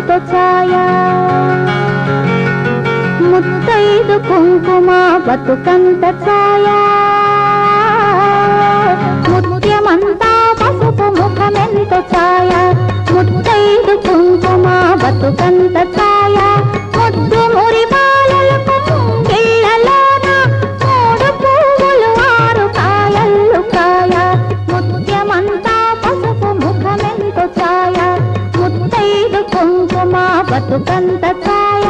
ముఖమెంతో ఛాయ ముత్తైదు కుంకుమ బతుకంత ఛాయ ముత్యమంతా పసుపు ముఖమెంతో ఛాయ ముత్తైదు కుంకుమ బతుకంత ఛాయ ముద్దు మురి బాలలకు గిళ్ళలోన మూడు పువ్వులు ఆరు కాయల్లు కాయ ముత్యమంతా పసుపు ముఖమెంతో ఛాయ ముత్తైదు కుంకుమ బతుకంత ఛాయ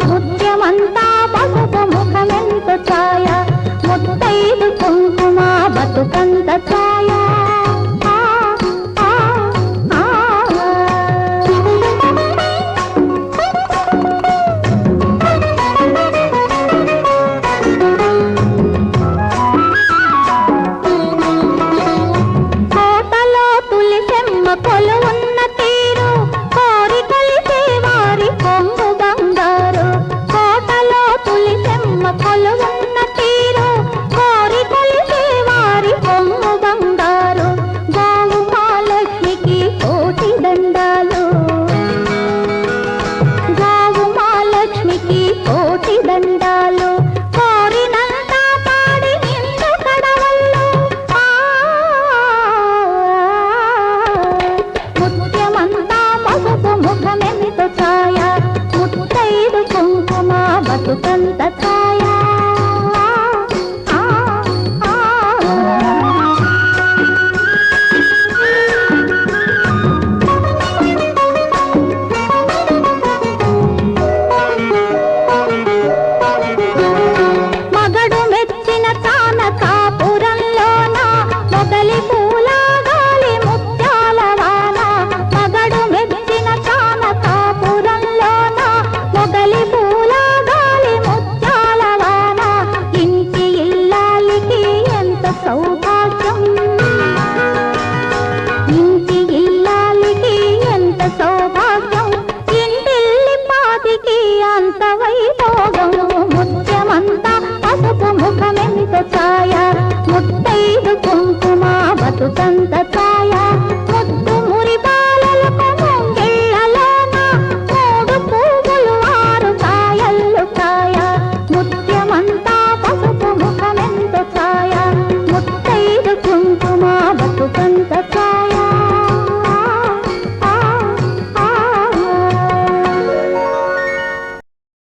ముత్యమంతా పసుపు ముఖమెంతో ఛాయ ముత్తైదు కుంకుమ బతుకంత ఛాయ కోటలో తులిసెమ్మ కొలువున్న తీరు కోరి కలిసే వారి కొంగు బంగారు కోటలో తులిసెమ్మ కొలువున్న తీరు కోరి కలిసే వారి కొంగు బంగారు గోవు మహాలక్ష్మికి కోటి దండాలు గోవు మహాలక్ష్మికి కోటి దండాలు కోరినంత పాడి నిండు కడవళ్ళు ముత్యమంతా పసుపు ముఖమెంతో ఛాయ ముత్తైదు కుంకుమ బతుకంత ఛాయ మగడు మెచ్చిన కానకాపురంలోన మొగలి పూల గాలి ముత్యాల వాన మగడు మెచ్చిన కానకాపురంలోన మొగలి పూల గాలి ముత్యాల వాన ఇంటి ఇల్లాలికి ఎంత సౌభాగ్యం ఇంటి ఇల్లాలికి ఎంత సౌభాగ్యం ఇంటిల్లి పాతికి అంత వైభోగం ముత్యమంతా పసుపు ముఖమెంతో ఛాయ ముత్తైదు కుంకుమ బతుకంత ఛాయ